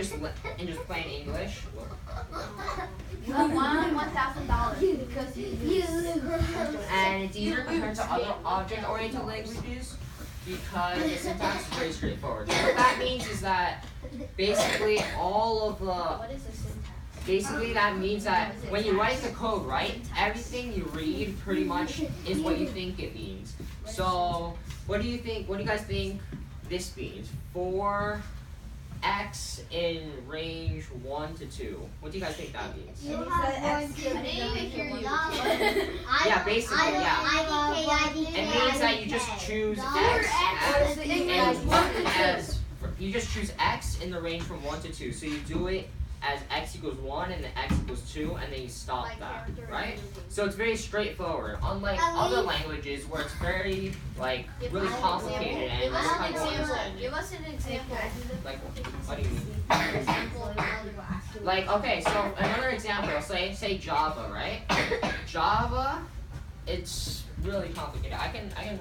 just plain English. You have $1,000 because you And it's easier compared to other object-oriented languages because the syntax is very straightforward. So what that means is that basically all of the What is the syntax? basically that means that when you write the code, right, everything you read pretty much is what you think it means. So what do you guys think this means? 4x in range 1 to 2. What do you guys think that means? You have one, two, I didn't even hear you. Yeah, basically, yeah. It means that you just choose you just choose x in the range from 1 to 2. So you do it as x equals 1 and then x equals 2, and then you stop that, right? So it's very straightforward, unlike other languages where it's very, like, really complicated and Give really us kind an of example. understand. Give us an example. Like, what do you mean? Like, okay, so another example, say Java, right? Java, it's really complicated. I can